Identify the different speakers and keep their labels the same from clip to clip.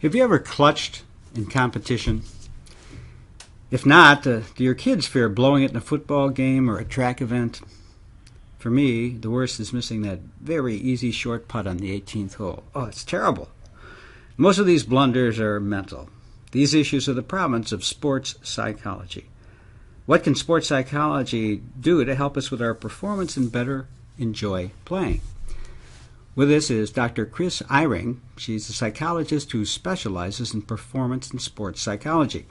Speaker 1: Have you ever clutched in competition? If not, do your kids fear blowing it in a football game or a track event? For me, the worst is missing that very easy short putt on the 18th hole. Oh, it's terrible. Most of these blunders are mental. These issues are the province of sports psychology. What can sports psychology do to help us with our performance and better enjoy playing? With us is Dr. Kris Eiring. She's a psychologist who specializes in performance and sports psychology.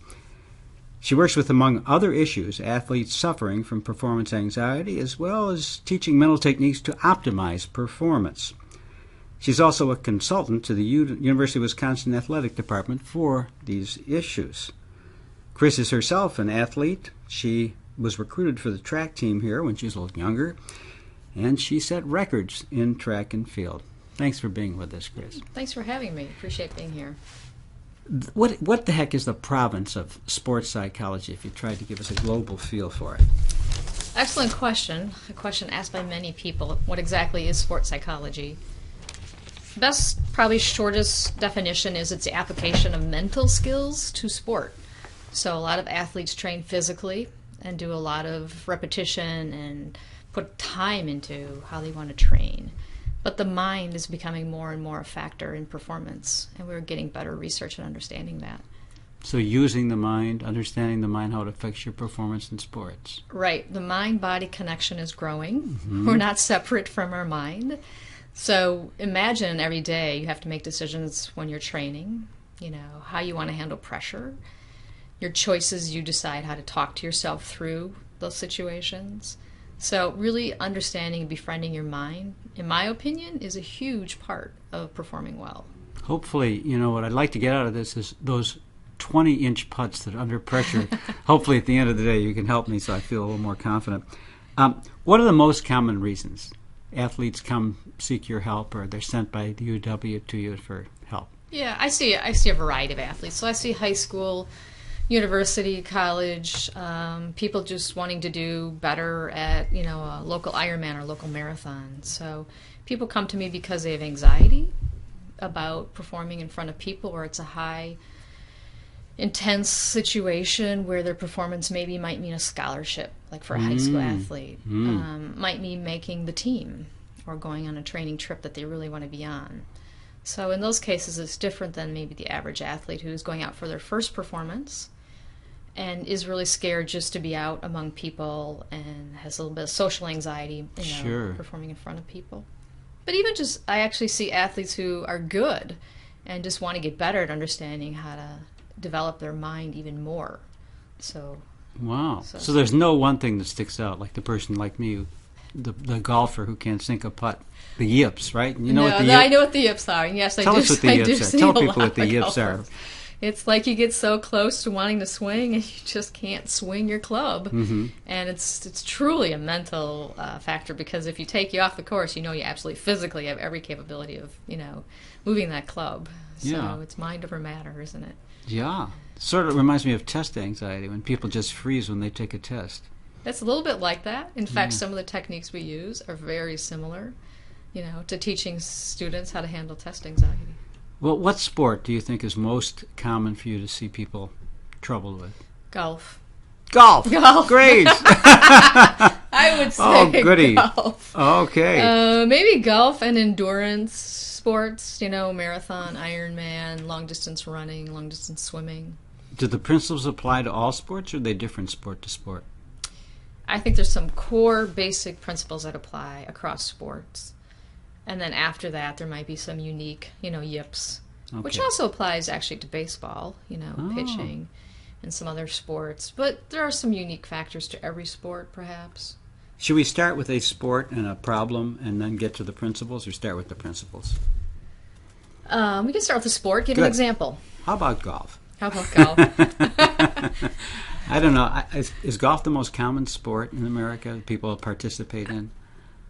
Speaker 1: She works with, among other issues, athletes suffering from performance anxiety, as well as teaching mental techniques to optimize performance. She's also a consultant to the University of Wisconsin Athletic Department for these issues. Kris is herself an athlete. She was recruited for the track team here when she was a little younger, and she set records in track and field. Thanks for being with us, Kris.
Speaker 2: Thanks for having me. Appreciate being here.
Speaker 1: What the heck is the province of sports psychology, if you tried to give us a global feel for it?
Speaker 2: Excellent question. A question asked by many people. What exactly is sports psychology? Best, probably shortest definition is it's the application of mental skills to sport. So a lot of athletes train physically and do a lot of repetition and put time into how they want to train. But the mind is becoming more and more a factor in performance, and we're getting better research and understanding that.
Speaker 1: So using the mind, understanding the mind, how it affects your performance in sports.
Speaker 2: Right. The mind-body connection is growing. Mm-hmm. We're not separate from our mind. So imagine every day you have to make decisions when you're training, how you want to handle pressure. Your choices, you decide how to talk to yourself through those situations. So really understanding and befriending your mind, in my opinion, is a huge part of performing well.
Speaker 1: Hopefully, what I'd like to get out of this is those 20-inch putts that are under pressure. Hopefully at the end of the day you can help me so I feel a little more confident. What are the most common reasons athletes come seek your help, or they're sent by the UW to you for help?
Speaker 2: Yeah, I see a variety of athletes. So I see high school, university, college, people just wanting to do better at, a local Ironman or local marathon. So people come to me because they have anxiety about performing in front of people, or it's a high, intense situation where their performance maybe might mean a scholarship, like for a high school athlete, might mean making the team or going on a training trip that they really want to be on. So in those cases, it's different than maybe the average athlete who's going out for their first performance and is really scared just to be out among people and has a little bit of social anxiety,
Speaker 1: Sure.
Speaker 2: performing in front of people. But even I actually see athletes who are good and just want to get better at understanding how to develop their mind even more. So
Speaker 1: wow. So there's no one thing that sticks out, like the person like me, the golfer who can't sink a putt. The yips, right?
Speaker 2: I know what the yips are. Yes,
Speaker 1: Tell us what the yips are. Tell people what the yips are.
Speaker 2: It's like you get so close to wanting to swing and you just can't swing your club. Mm-hmm. And it's truly a mental factor, because if you take you off the course, you absolutely physically have every capability of, moving that club. So it's mind over matter, isn't it?
Speaker 1: Yeah. Sort of reminds me of test anxiety, when people just freeze when they take a test.
Speaker 2: It's a little bit like that. In fact, some of the techniques we use are very similar, to teaching students how to handle test anxiety.
Speaker 1: Well, what sport do you think is most common for you to see people troubled with?
Speaker 2: Golf.
Speaker 1: Golf! Great!
Speaker 2: I would say
Speaker 1: goody.
Speaker 2: golf.
Speaker 1: Okay.
Speaker 2: Maybe golf and endurance sports, marathon, Ironman, long-distance running, long-distance swimming.
Speaker 1: Do the principles apply to all sports, or are they different sport to sport?
Speaker 2: I think there's some core basic principles that apply across sports. And then after that, there might be some unique, yips, which also applies actually to baseball, pitching and some other sports. But there are some unique factors to every sport, perhaps.
Speaker 1: Should we start with a sport and a problem and then get to the principles, or start with the principles?
Speaker 2: We can start with the sport. Give
Speaker 1: Good.
Speaker 2: an example.
Speaker 1: How about golf?
Speaker 2: How about golf?
Speaker 1: I don't know. Is golf the most common sport in America that people participate in?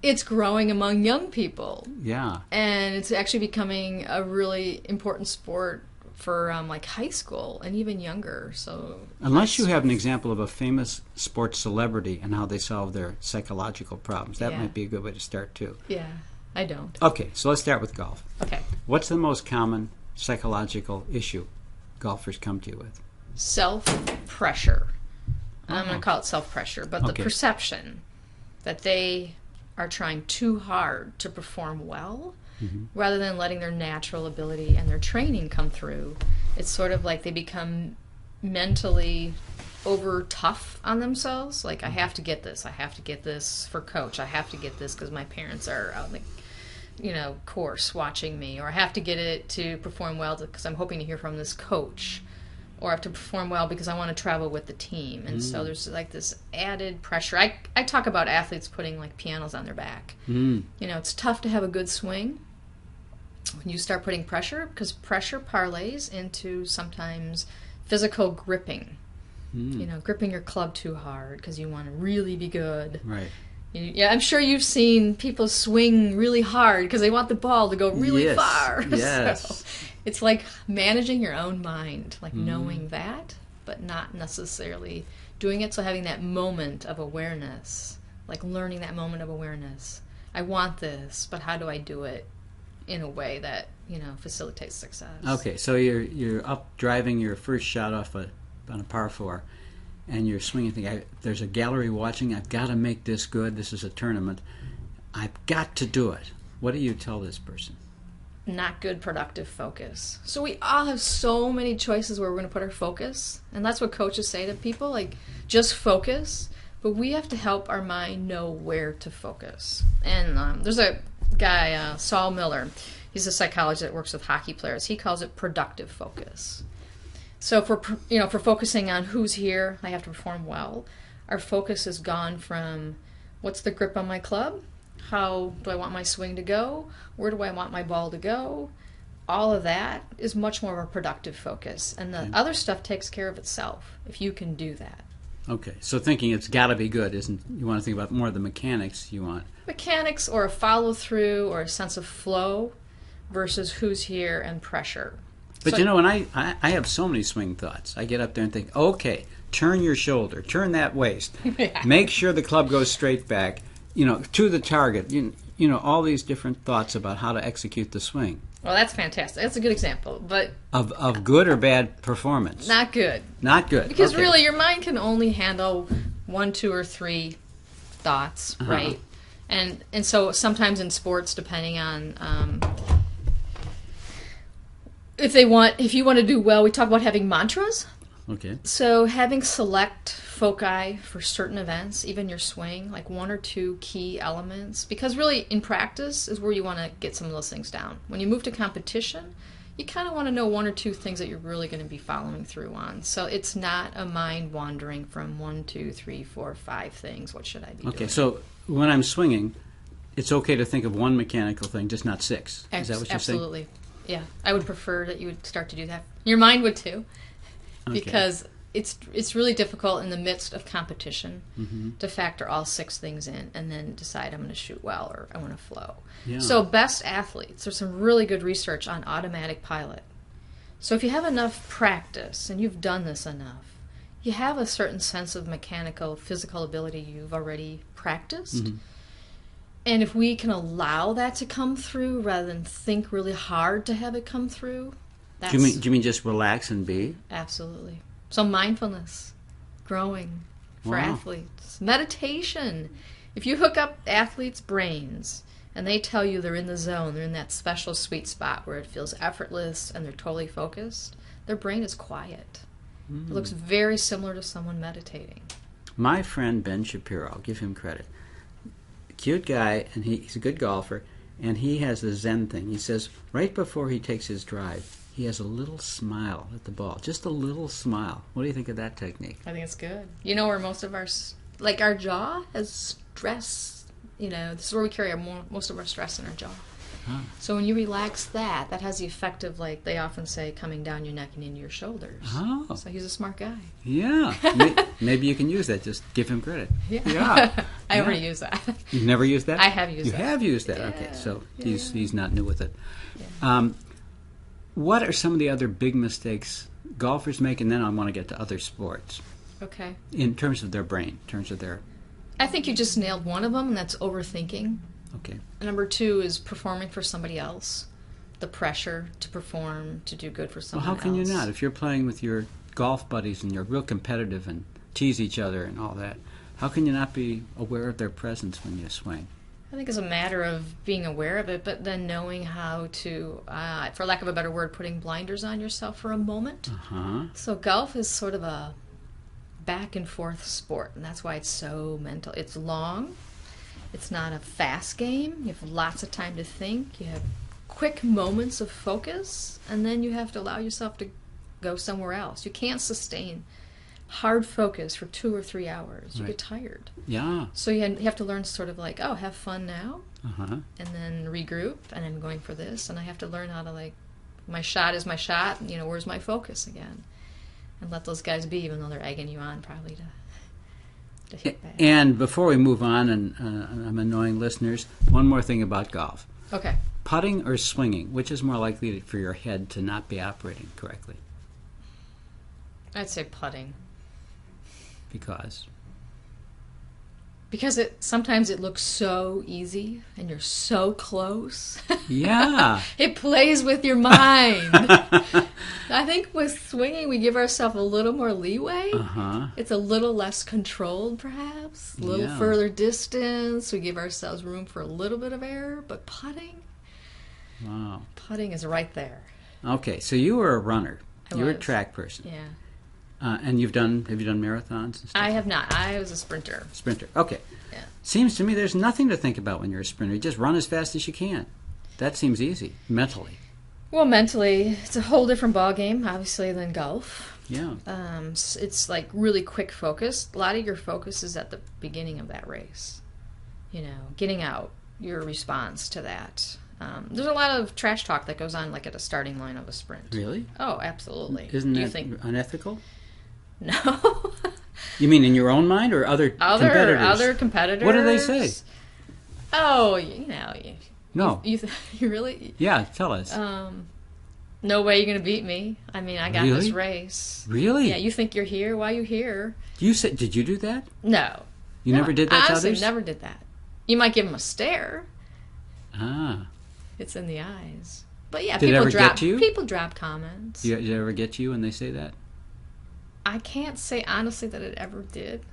Speaker 2: It's growing among young people.
Speaker 1: Yeah.
Speaker 2: And it's actually becoming a really important sport for like high school and even younger. So
Speaker 1: unless you have an example of a famous sports celebrity and how they solve their psychological problems, that might be a good way to start too.
Speaker 2: Yeah, I don't.
Speaker 1: Okay, so let's start with golf.
Speaker 2: Okay.
Speaker 1: What's the most common psychological issue golfers come to you with?
Speaker 2: Self-pressure. I'm going to call it self-pressure, but the
Speaker 1: Okay.
Speaker 2: perception that they are trying too hard to perform well rather than letting their natural ability and their training come through. It's sort of like they become mentally over tough on themselves. Like, I have to get this. I have to get this for coach. I have to get this because my parents are out in the course watching me. Or I have to get it to perform well because I'm hoping to hear from this coach. Or I have to perform well because I want to travel with the team. And so there's like this added pressure. I talk about athletes putting like pianos on their back. It's tough to have a good swing when you start putting pressure, because pressure parlays into sometimes physical gripping. Gripping your club too hard because you want to really be good.
Speaker 1: Right.
Speaker 2: Yeah, I'm sure you've seen people swing really hard because they want the ball to go really far.
Speaker 1: Yes.
Speaker 2: So it's like managing your own mind, like knowing that, but not necessarily doing it. So having that moment of awareness, like learning that moment of awareness. I want this, but how do I do it in a way that, facilitates success?
Speaker 1: Okay, so you're up driving your first shot off on a par 4, and you're swinging, thinking, there's a gallery watching, I've got to make this good, this is a tournament, I've got to do it. What do you tell this person?
Speaker 2: Not good productive focus. So we all have so many choices where we're going to put our focus, and that's what coaches say to people, like, just focus, but we have to help our mind know where to focus. And there's a guy, Saul Miller, he's a psychologist that works with hockey players. He calls it productive focus. So if we're focusing on who's here, I have to perform well, our focus has gone from what's the grip on my club, how do I want my swing to go, where do I want my ball to go, all of that is much more of a productive focus. And the other stuff takes care of itself if you can do that.
Speaker 1: Okay, so thinking it's got to be good isn't, you want to think about more of the mechanics you want.
Speaker 2: Mechanics or a follow-through or a sense of flow versus who's here and pressure.
Speaker 1: But when I have so many swing thoughts. I get up there and think, okay, turn your shoulder, turn that waist, make sure the club goes straight back, to the target, all these different thoughts about how to execute the swing.
Speaker 2: Well, that's fantastic. That's a good example, but
Speaker 1: Of good or bad performance?
Speaker 2: not good.
Speaker 1: Not good.
Speaker 2: Because
Speaker 1: okay.
Speaker 2: really, your mind can only handle 1, 2, or 3 thoughts, right? And so sometimes in sports, depending on if you want to do well, we talk about having mantras.
Speaker 1: Okay.
Speaker 2: So having select foci for certain events, even your swing, like 1 or 2 key elements, because really in practice is where you want to get some of those things down. When you move to competition, you kind of want to know 1 or 2 things that you're really going to be following through on. So it's not a mind wandering from 1, 2, 3, 4, 5 things. What should I be doing?
Speaker 1: Okay, so when I'm swinging, it's okay to think of 1 mechanical thing, just not 6. Is that what you're saying?
Speaker 2: Absolutely. Yeah. I would prefer that you would start to do that. Your mind would too.
Speaker 1: Okay.
Speaker 2: Because it's really difficult in the midst of competition to factor all 6 things in and then decide I'm going to shoot well or I want to flow.
Speaker 1: Yeah.
Speaker 2: So best athletes, there's some really good research on automatic pilot. So if you have enough practice and you've done this enough, you have a certain sense of mechanical, physical ability you've already practiced. And if we can allow that to come through rather than think really hard to have it come through, that's...
Speaker 1: Do you mean just relax and be?
Speaker 2: Absolutely. So mindfulness, growing for athletes. Meditation. If you hook up athletes' brains and they tell you they're in the zone, they're in that special sweet spot where it feels effortless and they're totally focused, their brain is quiet. It looks very similar to someone meditating.
Speaker 1: My friend Ben Shapiro, I'll give him credit. Cute guy, and he's a good golfer, and he has a Zen thing. He says right before he takes his drive, he has a little smile at the ball. Just a little smile. What do you think of that technique?
Speaker 2: I think it's good. You know where most of our jaw has stress, this is where we carry most of our stress in our jaw. So when you relax that has the effect of, like they often say, coming down your neck and into your shoulders.
Speaker 1: Oh.
Speaker 2: So he's a smart guy.
Speaker 1: Yeah. Maybe you can use that. Just give him credit.
Speaker 2: Yeah. I already use that.
Speaker 1: You've never used that?
Speaker 2: I have used
Speaker 1: that.
Speaker 2: that.
Speaker 1: You have used that.
Speaker 2: Yeah.
Speaker 1: Okay. So
Speaker 2: Yeah.
Speaker 1: he's not new with it.
Speaker 2: Yeah.
Speaker 1: What are some of the other big mistakes golfers make? And then I want to get to other sports.
Speaker 2: Okay.
Speaker 1: In terms of their brain, in terms of their...
Speaker 2: I think you just nailed one of them, and that's overthinking.
Speaker 1: Okay.
Speaker 2: Number 2 is performing for somebody else. the pressure to perform, to do good for
Speaker 1: Well,
Speaker 2: someone
Speaker 1: how can
Speaker 2: else.
Speaker 1: you not? If you're playing with your golf buddies and you're real competitive and tease each other and all that, how can you not be aware of their presence when you swing?
Speaker 2: I think it's a matter of being aware of it, but then knowing how to, for lack of a better word, putting blinders on yourself for a moment.
Speaker 1: Uh-huh.
Speaker 2: So golf is sort of a back and forth sport, and that's why it's so mental. It's long. It's not a fast game. You have lots of time to think. You have quick moments of focus, and then you have to allow yourself to go somewhere else. You can't sustain hard focus for 2 or 3 hours. You
Speaker 1: Right.
Speaker 2: get tired.
Speaker 1: Yeah.
Speaker 2: So you have to learn sort of like, oh, have fun now,
Speaker 1: Uh-huh.
Speaker 2: and then regroup, and I'm going for this, and I have to learn how to, like, my shot is my shot, and, where's my focus again? And let those guys be, even though they're egging you on probably to hit back.
Speaker 1: And before we move on, and I'm annoying listeners, one more thing about golf.
Speaker 2: Okay.
Speaker 1: Putting or swinging, which is more likely for your head to not be operating correctly?
Speaker 2: I'd say putting.
Speaker 1: Because?
Speaker 2: Because sometimes it looks so easy, and you're so close.
Speaker 1: Yeah.
Speaker 2: It plays with your mind. I think with swinging, we give ourselves a little more leeway.
Speaker 1: Uh-huh.
Speaker 2: It's a little less controlled, perhaps. A little
Speaker 1: Yeah.
Speaker 2: further distance. We give ourselves room for a little bit of error. But
Speaker 1: Wow.
Speaker 2: putting is right there.
Speaker 1: Okay, so you were a runner. You were a
Speaker 2: was.
Speaker 1: track person.
Speaker 2: Yeah.
Speaker 1: And have you done marathons and stuff?
Speaker 2: I have not. I was a sprinter.
Speaker 1: Sprinter. Okay.
Speaker 2: Yeah.
Speaker 1: Seems to me there's nothing to think about when you're a sprinter. You just run as fast as you can. That seems easy, mentally.
Speaker 2: Well, mentally, it's a whole different ball game, obviously, than golf.
Speaker 1: Yeah.
Speaker 2: It's like really quick focus. A lot of your focus is at the beginning of that race. Getting out, your response to that. There's a lot of trash talk that goes on, like at a starting line of a sprint.
Speaker 1: Really?
Speaker 2: Oh, absolutely.
Speaker 1: Isn't
Speaker 2: Do you
Speaker 1: that
Speaker 2: think?
Speaker 1: unethical?
Speaker 2: No.
Speaker 1: You mean in your own mind or other competitors?
Speaker 2: Other competitors.
Speaker 1: What do they say?
Speaker 2: Oh,
Speaker 1: No.
Speaker 2: You really?
Speaker 1: Yeah, tell us.
Speaker 2: No way you're gonna beat me. I mean, I got
Speaker 1: Really?
Speaker 2: this race.
Speaker 1: Really?
Speaker 2: Yeah, you think you're here? Why are you here?
Speaker 1: Did you do that?
Speaker 2: No.
Speaker 1: You never did that to
Speaker 2: honestly,
Speaker 1: others?
Speaker 2: never did that. You might give them a stare.
Speaker 1: Ah.
Speaker 2: It's in the eyes. But yeah,
Speaker 1: Did it
Speaker 2: people
Speaker 1: ever
Speaker 2: drop
Speaker 1: get to you?
Speaker 2: people drop comments.
Speaker 1: Did it ever get to you when they say that?
Speaker 2: I can't say honestly that it ever did.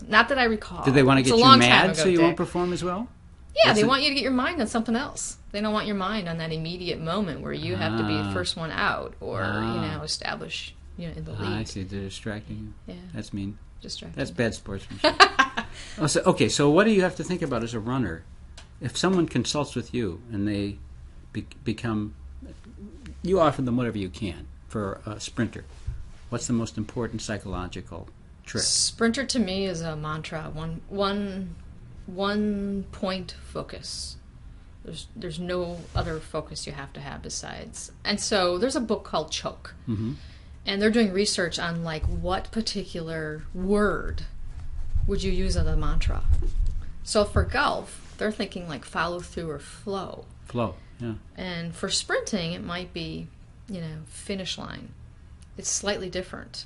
Speaker 2: Not that I recall.
Speaker 1: Did they want to
Speaker 2: It's
Speaker 1: get
Speaker 2: a
Speaker 1: you
Speaker 2: long time
Speaker 1: mad
Speaker 2: ago,
Speaker 1: so you
Speaker 2: Dick.
Speaker 1: won't perform as well?
Speaker 2: Yeah,
Speaker 1: That's
Speaker 2: they
Speaker 1: it?
Speaker 2: want you to get your mind on something else. They don't want your mind on that immediate moment where you have to be the first one out or, establish, in the lead.
Speaker 1: I see. They're distracting you.
Speaker 2: Yeah,
Speaker 1: That's mean.
Speaker 2: distracting.
Speaker 1: That's bad sportsmanship. So what do you have to think about as a runner? If someone consults with you and they become... You offer them whatever you can for a sprinter. What's the most important psychological trick?
Speaker 2: Sprinter to me is a mantra. One point focus. There's no other focus you have to have besides. And so there's a book called Choke.
Speaker 1: Mm-hmm.
Speaker 2: And they're doing research on like what particular word would you use as a mantra. So for golf, they're thinking like follow through or flow.
Speaker 1: Flow, yeah.
Speaker 2: And for sprinting, it might be, finish line. It's slightly different.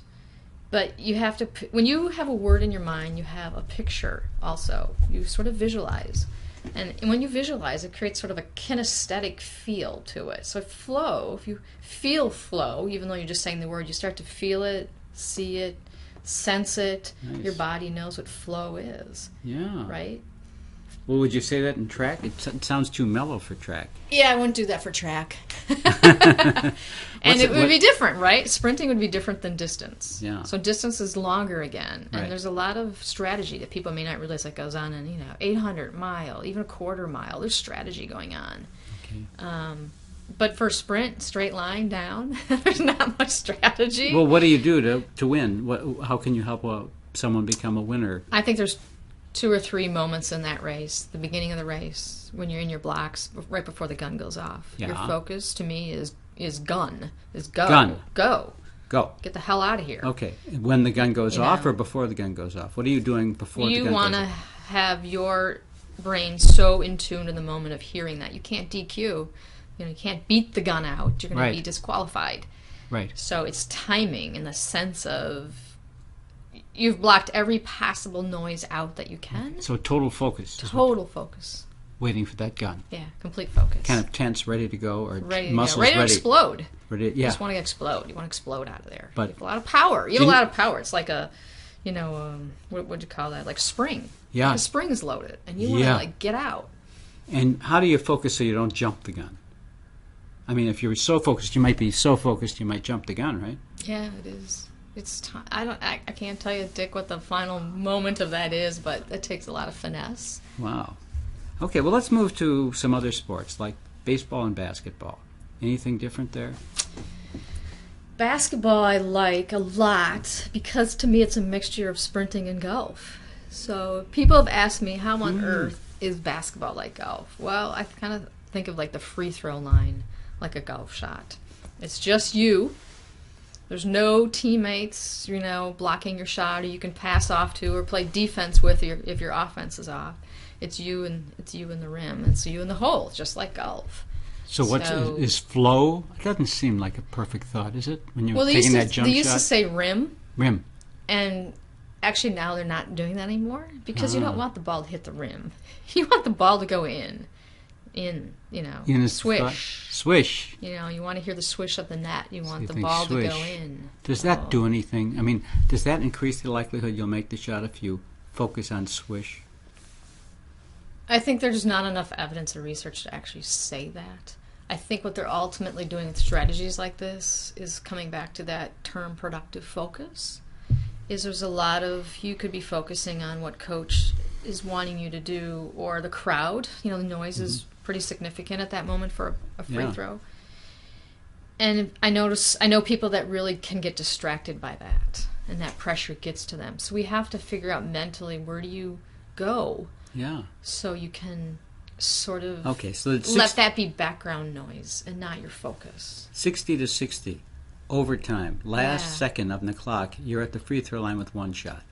Speaker 2: But you have to, when you have a word in your mind, you have a picture also. You sort of visualize. And when you visualize, it creates sort of a kinesthetic feel to it. So flow, if you feel flow, even though you're just saying the word, you start to feel it, see it, sense it.
Speaker 1: Nice.
Speaker 2: Your body knows what flow is,
Speaker 1: Yeah.
Speaker 2: right?
Speaker 1: Well, would you say that in track? It sounds too mellow for track.
Speaker 2: Yeah, I wouldn't do that for track. And it would be different, right? Sprinting would be different than distance.
Speaker 1: Yeah.
Speaker 2: So distance is longer again. And
Speaker 1: Right.
Speaker 2: there's a lot of strategy that people may not realize that goes on in, 800 mile, even a quarter mile. There's strategy going on.
Speaker 1: Okay.
Speaker 2: But for sprint, straight line down, there's not much strategy.
Speaker 1: Well, what do you do to win? How can you help someone become a winner?
Speaker 2: I think there's 2 or 3 moments in that race, the beginning of the race, when you're in your blocks, right before the gun goes off.
Speaker 1: Yeah.
Speaker 2: Your focus, to me, is gun. Is go.
Speaker 1: Gun.
Speaker 2: Go.
Speaker 1: Go.
Speaker 2: Get the hell out of here.
Speaker 1: Okay. When the gun goes
Speaker 2: You
Speaker 1: off
Speaker 2: know.
Speaker 1: or before the gun goes off? What are you doing before the gun
Speaker 2: You
Speaker 1: goes
Speaker 2: want to
Speaker 1: off?
Speaker 2: have your brain so in tune in the moment of hearing that. You can't DQ. You can't beat the gun out. You're going
Speaker 1: Right.
Speaker 2: to be disqualified.
Speaker 1: Right.
Speaker 2: So it's timing in the sense of you've blocked every possible noise out that you can.
Speaker 1: So total focus.
Speaker 2: Total focus.
Speaker 1: waiting for that gun.
Speaker 2: Yeah, complete focus.
Speaker 1: Kind of tense, ready to go, or
Speaker 2: ready to
Speaker 1: muscles
Speaker 2: go. Ready to explode.
Speaker 1: Ready,
Speaker 2: You just want to explode. You want to explode out of there.
Speaker 1: But
Speaker 2: you have a lot of power. You have a lot of power. It's like a, what would you call that? Like spring.
Speaker 1: Yeah.
Speaker 2: Like a spring is loaded, and you want to get out.
Speaker 1: And how do you focus so you don't jump the gun? I mean, if you're so focused, you might be so focused you might jump the gun, right?
Speaker 2: Yeah, it is. It's time. I can't tell you, Dick, what the final moment of that is, but it takes a lot of finesse.
Speaker 1: Wow. Okay, well, let's move to some other sports like baseball and basketball. Anything different there?
Speaker 2: Basketball I like a lot because to me it's a mixture of sprinting and golf. So people have asked me, how on earth is basketball like golf? Well, I kind of think of like the free throw line like a golf shot. It's just you. There's no teammates, blocking your shot, or you can pass off to or play defense with if your offense is off. It's you and the rim. It's you in the hole, just like golf.
Speaker 1: So what is flow? It doesn't seem like a perfect thought, is it? When you're taking that jump shot?
Speaker 2: They used to say rim.
Speaker 1: Rim.
Speaker 2: And actually now they're not doing that anymore because you don't want the ball to hit the rim. You want the ball to go in, swish.
Speaker 1: Swish.
Speaker 2: You want to hear the swish of the net. You want the ball to go in.
Speaker 1: Does that do anything? I mean, does that increase the likelihood you'll make the shot if you focus on swish?
Speaker 2: I think there's not enough evidence or research to actually say that. I think what they're ultimately doing with strategies like this is coming back to that term productive focus. There's a lot of, you could be focusing on what coach is wanting you to do, or the crowd. The noise is pretty significant at that moment for a free throw. And I know people that really can get distracted by that, and that pressure gets to them. So we have to figure out mentally, where do you go?
Speaker 1: Yeah.
Speaker 2: So you can sort of
Speaker 1: so
Speaker 2: let that be background noise and not your focus.
Speaker 1: 60-60, overtime, last second of the clock, you're at the free throw line with one shot.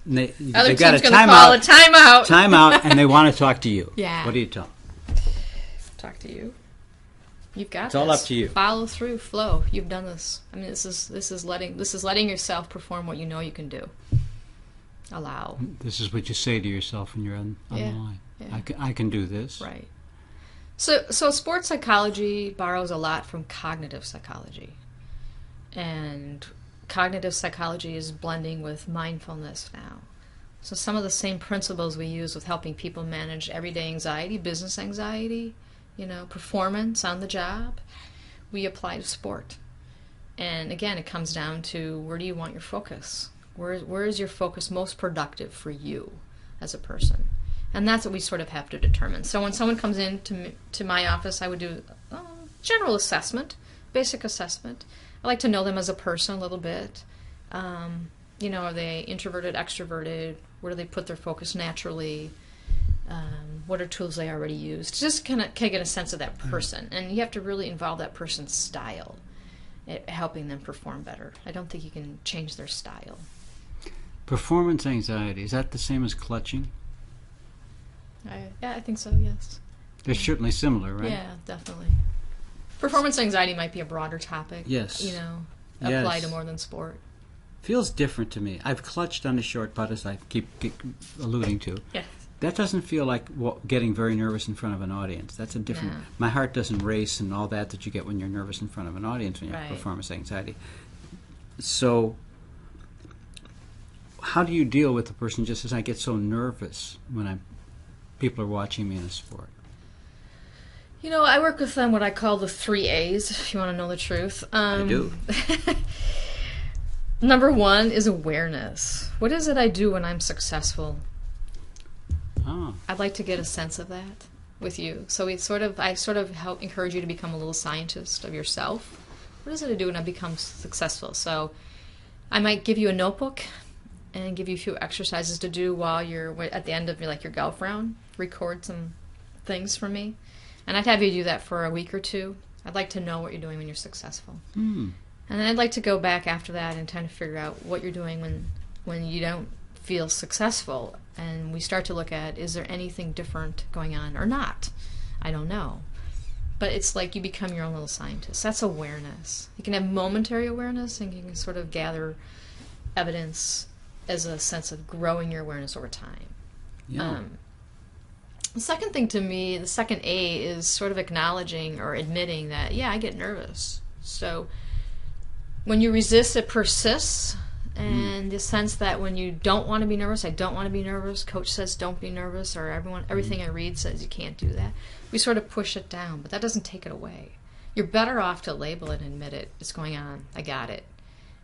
Speaker 2: Other team's going to call a timeout.
Speaker 1: Timeout, and they want to talk to you.
Speaker 2: Yeah.
Speaker 1: What do you tell them?
Speaker 2: Talk to you. You've got
Speaker 1: It's all up to you.
Speaker 2: Follow through, flow. You've done this. I mean, this is letting yourself perform what you know you can do. Allow.
Speaker 1: This is what you say to yourself when you're on the line. Yeah. I can do this.
Speaker 2: Right. So sports psychology borrows a lot from cognitive psychology. And cognitive psychology is blending with mindfulness now. So some of the same principles we use with helping people manage everyday anxiety, business anxiety, performance on the job, we apply to sport. And again, it comes down to, where do you want your focus? Where is your focus most productive for you as a person? And that's what we sort of have to determine. So when someone comes in to my office, I would do a general assessment, basic assessment. I like to know them as a person a little bit. Are they introverted, extroverted? Where do they put their focus naturally? What are tools they already use? Just kind of get a sense of that person. And you have to really involve that person's style in helping them perform better. I don't think you can change their style.
Speaker 1: Performance anxiety, is that the same as clutching?
Speaker 2: I think so, yes.
Speaker 1: They're certainly similar, right?
Speaker 2: Yeah, definitely. Performance anxiety might be a broader topic.
Speaker 1: Yes.
Speaker 2: Apply to more than sport.
Speaker 1: Feels different to me. I've clutched on a short putt, as I keep alluding to.
Speaker 2: Yes.
Speaker 1: That doesn't feel like getting very nervous in front of an audience. That's a different... No. My heart doesn't race and all that you get when you're nervous in front of an audience when you have performance anxiety. So how do you deal with the person just as I get so nervous when people are watching me in a sport?
Speaker 2: I work with them what I call the 3 A's, if you want to know the truth.
Speaker 1: I do.
Speaker 2: Number 1 is awareness. What is it I do when I'm successful?
Speaker 1: Oh.
Speaker 2: I'd like to get a sense of that with you. So I sort of help encourage you to become a little scientist of yourself. What is it I do when I become successful? So I might give you a notebook and give you a few exercises to do while you're at the end of your golf round. Record some things for me. And I'd have you do that for a week or two. I'd like to know what you're doing when you're successful.
Speaker 1: Mm.
Speaker 2: And then I'd like to go back after that and try to figure out what you're doing when you don't feel successful. And we start to look at, is there anything different going on or not? I don't know. But it's like you become your own little scientist. That's awareness. You can have momentary awareness, and you can sort of gather evidence as a sense of growing your awareness over time.
Speaker 1: Yeah.
Speaker 2: The second thing to me, the second A, is sort of acknowledging or admitting that, yeah, I get nervous. So when you resist, it persists. And the sense that when you don't want to be nervous, I don't want to be nervous, coach says don't be nervous, or everything I read says you can't do that. We sort of push it down, but that doesn't take it away. You're better off to label it and admit it. It's going on. I got it.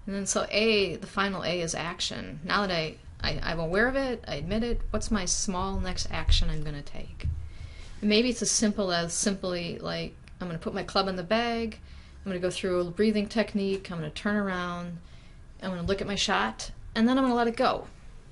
Speaker 2: And then so A, the final A is action. Now that I'm aware of it, I admit it, what's my small next action I'm going to take? And maybe it's as simple as simply like, I'm going to put my club in the bag, I'm going to go through a breathing technique, I'm going to turn around, I'm going to look at my shot, and then I'm going to let it go.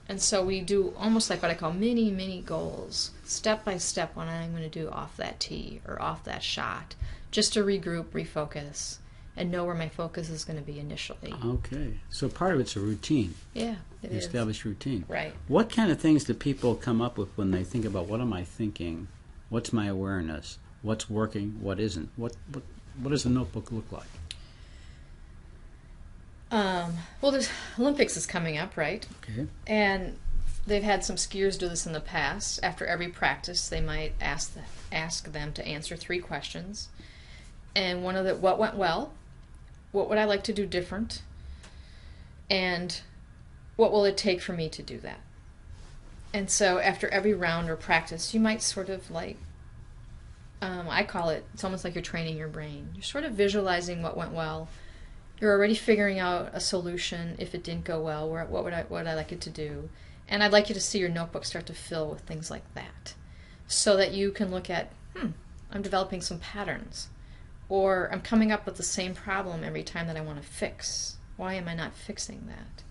Speaker 2: And so we do almost like what I call mini goals, step by step, what I'm going to do off that tee or off that shot, just to regroup, refocus, and know where my focus is going to be initially.
Speaker 1: Okay. So part of it's a routine.
Speaker 2: Yeah, it is.
Speaker 1: Established routine.
Speaker 2: Right.
Speaker 1: What kind of things do people come up with when they think about what am I thinking? What's my awareness? What's working? What isn't? What does a notebook look like?
Speaker 2: Well, there's Olympics is coming up, right?
Speaker 1: Okay.
Speaker 2: And they've had some skiers do this in the past. After every practice, they might ask them to answer 3 questions. And one of the, what went well, what would I like to do different, and what will it take for me to do that? And so after every round or practice, you might sort of like, I call it, it's almost like you're training your brain. You're sort of visualizing what went well. You're already figuring out a solution if it didn't go well. What would I like it to do? And I'd like you to see your notebook start to fill with things like that, so that you can look at, I'm developing some patterns, or I'm coming up with the same problem every time that I want to fix. Why am I not fixing that?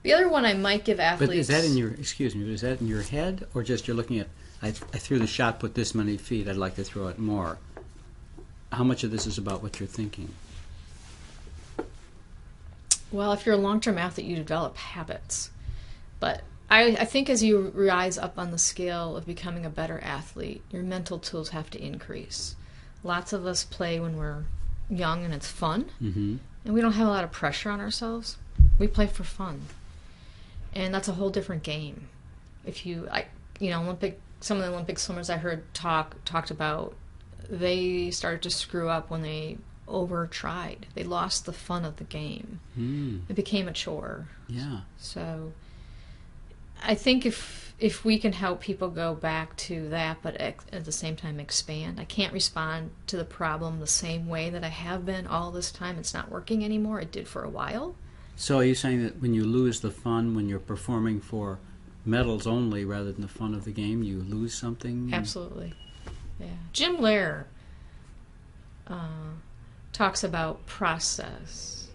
Speaker 2: The other one I might give athletes.
Speaker 1: But is that in your? Excuse me. Is that in your head, or just you're looking at? I threw the shot, put this many feet. I'd like to throw it more. How much of this is about what you're thinking?
Speaker 2: Well, if you're a long-term athlete, you develop habits. But I think as you rise up on the scale of becoming a better athlete, your mental tools have to increase. Lots of us play when we're young and it's fun, and we don't have a lot of pressure on ourselves. We play for fun, and that's a whole different game. If some of the Olympic swimmers I heard talked about, they started to screw up when they over-tried. They lost the fun of the game. It became a chore.
Speaker 1: Yeah.
Speaker 2: So I think if we can help people go back to that, but at the same time expand. I can't respond to the problem the same way that I have been all this time. It's not working anymore. It did for a while.
Speaker 1: So are you saying that when you lose the fun, when you're performing for medals only rather than the fun of the game, you lose something?
Speaker 2: Absolutely. Yeah. Jim Lair talks about process.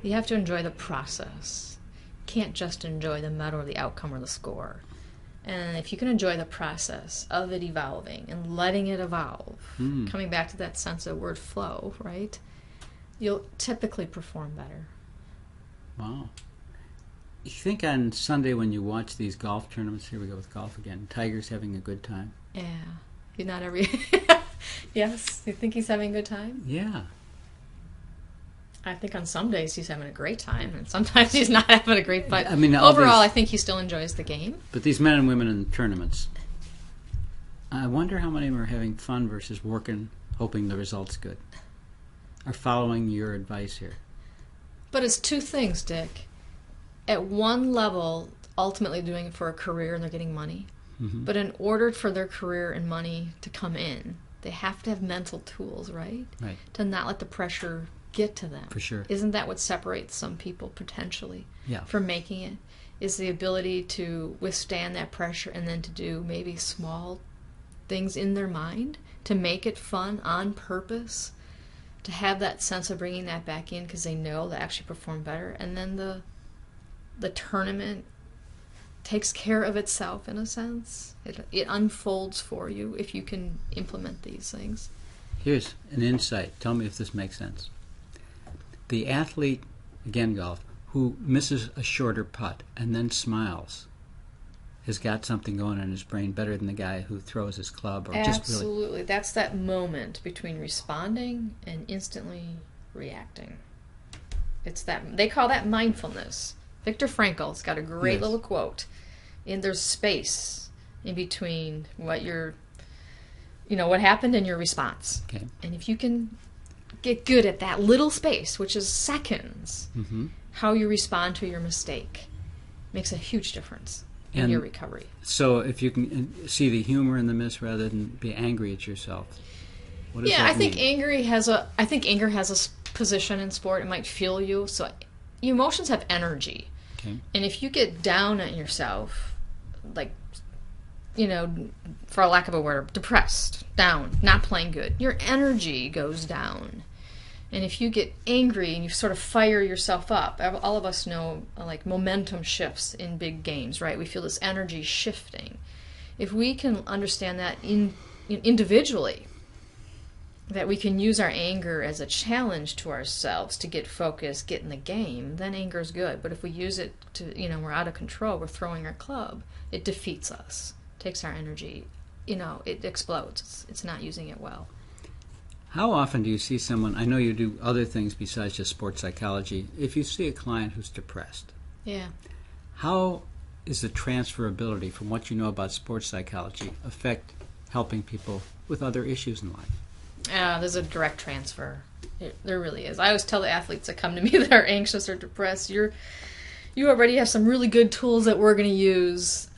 Speaker 2: You have to enjoy the process. You can't just enjoy the medal or the outcome or the score. And if you can enjoy the process of it evolving and letting it evolve, coming back to that sense of word flow, right, you'll typically perform better.
Speaker 1: Wow. You think on Sunday when you watch these golf tournaments, here we go with golf again, Tiger's having a good time?
Speaker 2: Yeah. He's not every... Yes? You think he's having a good time?
Speaker 1: Yeah.
Speaker 2: I think on some days he's having a great time, and sometimes he's not having a great time.
Speaker 1: I mean,
Speaker 2: overall, I think he still enjoys the game.
Speaker 1: But these men and women in the tournaments, I wonder how many of them are having fun versus working, hoping the result's good, are following your advice here.
Speaker 2: But it's 2 things, Dick. At one level, ultimately doing it for a career and they're getting money. But in order for their career and money to come in, they have to have mental tools, right?
Speaker 1: Right.
Speaker 2: To not let the pressure get to them.
Speaker 1: For sure.
Speaker 2: Isn't that what separates some people potentially
Speaker 1: Yeah.
Speaker 2: from making it? Is the ability to withstand that pressure and then to do maybe small things in their mind to make it fun on purpose, to have that sense of bringing that back in because they know they actually perform better, and then the tournament takes care of itself in a sense. It unfolds for you if you can implement these things.
Speaker 1: Here's an insight. Tell me if this makes sense. The athlete, again golf, who misses a shorter putt and then smiles has got something going on in his brain better than the guy who throws his club or just really...
Speaker 2: Absolutely. That's that moment between responding and instantly reacting. It's that, they call that mindfulness. Viktor Frankl's got a great little quote. And there's space in between what what happened and your response.
Speaker 1: Okay.
Speaker 2: And if you can get good at that little space, which is seconds, how you respond to your mistake makes a huge difference in your recovery.
Speaker 1: So if you can see the humor in the miss rather than be angry at yourself, what does that mean?
Speaker 2: I think anger has a position in sport. It might fuel you. So emotions have energy.
Speaker 1: Okay.
Speaker 2: And if you get down on yourself, like, for a lack of a word, depressed, down, not playing good, your energy goes down. And if you get angry and you sort of fire yourself up, all of us know like momentum shifts in big games, right? We feel this energy shifting. If we can understand that individually, that we can use our anger as a challenge to ourselves to get focused, get in the game, then anger is good. But if we use it to, we're out of control, we're throwing our club, it defeats us, takes our energy, it explodes. It's not using it well.
Speaker 1: How often do you see someone, I know you do other things besides just sports psychology, if you see a client who's depressed,
Speaker 2: yeah,
Speaker 1: how is the transferability from what you know about sports psychology affect helping people with other issues in life?
Speaker 2: There's a direct transfer. There really is. I always tell the athletes that come to me that are anxious or depressed, you already have some really good tools that we're going to use,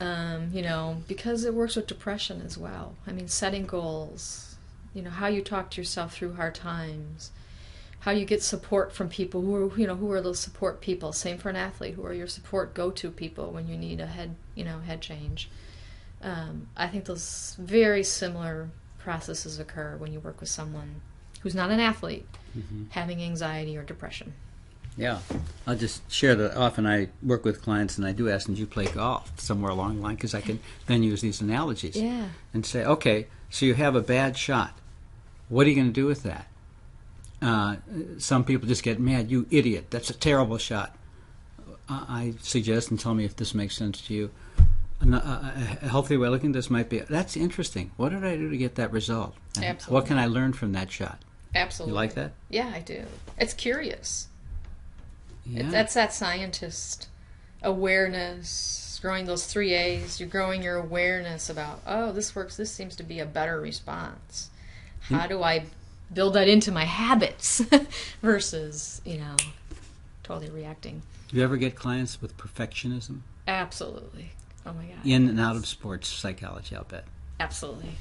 Speaker 2: because it works with depression as well. I mean, setting goals, how you talk to yourself through hard times, how you get support from people who are those support people. Same for an athlete. Who are your support go-to people when you need a head change? I think those very similar processes occur when you work with someone who's not an athlete having anxiety or depression.
Speaker 1: Yeah. I'll just share that often I work with clients and I do ask them, do you play golf somewhere along the line? Because I can then use these analogies and say, okay, so you have a bad shot. What are you going to do with that? Some people just get mad. You idiot. That's a terrible shot. I suggest, and tell me if this makes sense to you, a healthy way of looking at this might be, that's interesting. What did I do to get that result? And
Speaker 2: Absolutely.
Speaker 1: What can I learn from that shot?
Speaker 2: Absolutely.
Speaker 1: You like that?
Speaker 2: Yeah, I do. It's curious.
Speaker 1: Yeah.
Speaker 2: That's that scientist awareness, growing those 3 A's. You're growing your awareness about, this works. This seems to be a better response. How do I build that into my habits versus, totally reacting?
Speaker 1: Do you ever get clients with perfectionism?
Speaker 2: Absolutely. Oh, my God.
Speaker 1: In and out of sports psychology, I'll bet.
Speaker 2: Absolutely.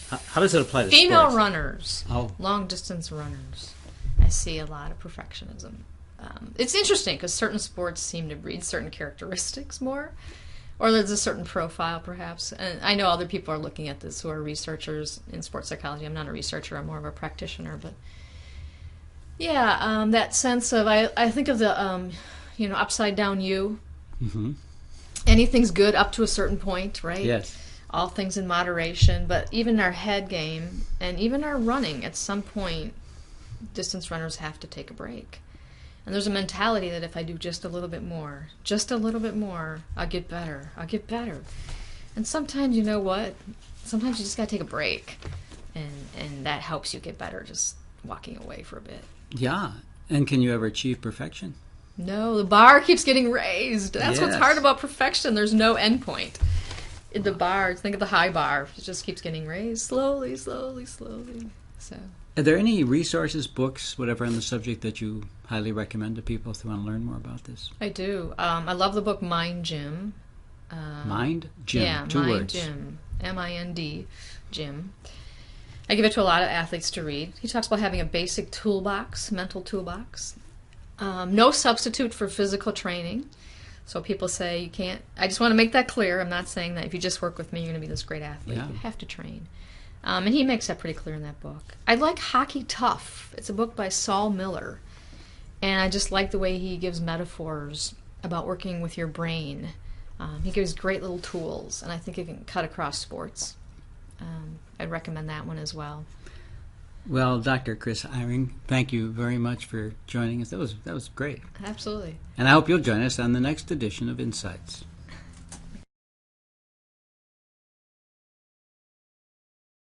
Speaker 1: How does it apply to
Speaker 2: Female
Speaker 1: sports?
Speaker 2: runners, long-distance runners, I see a lot of perfectionism. It's interesting because certain sports seem to breed certain characteristics more, or there's a certain profile perhaps. And I know other people are looking at this who are researchers in sports psychology. I'm not a researcher, I'm more of a practitioner. But yeah, that sense of, I think of the, upside down U. Mm-hmm. Anything's good up to a certain point, right?
Speaker 1: Yes.
Speaker 2: All things in moderation. But even our head game and even our running, at some point, distance runners have to take a break. And there's a mentality that if I do just a little bit more, I'll get better. And sometimes, you know what? Sometimes you just got to take a break. And that helps you get better, just walking away for a bit.
Speaker 1: Yeah. And can you ever achieve perfection?
Speaker 2: No, the bar keeps getting raised. That's what's hard about perfection. There's no end point. In the bar, think of the high bar. It just keeps getting raised slowly. So...
Speaker 1: Are there any resources, books, whatever on the subject that you highly recommend to people if they want to learn more about this?
Speaker 2: I do. I love the book Mind Gym.
Speaker 1: Mind Gym?
Speaker 2: Yeah,
Speaker 1: Two
Speaker 2: Mind
Speaker 1: words.
Speaker 2: Gym. M-I-N-D, Gym. I give it to a lot of athletes to read. He talks about having a basic toolbox, mental toolbox. No substitute for physical training. So people say you can't... I just want to make that clear. I'm not saying that if you just work with me, you're going to be this great athlete.
Speaker 1: Yeah.
Speaker 2: You have to train. And he makes that pretty clear in that book. I like Hockey Tough. It's a book by Saul Miller. And I just like the way he gives metaphors about working with your brain. He gives great little tools, and I think it can cut across sports. I'd recommend that one as well.
Speaker 1: Well, Dr. Kris Eiring, thank you very much for joining us. That was great.
Speaker 2: Absolutely.
Speaker 1: And I hope you'll join us on the next edition of Insights.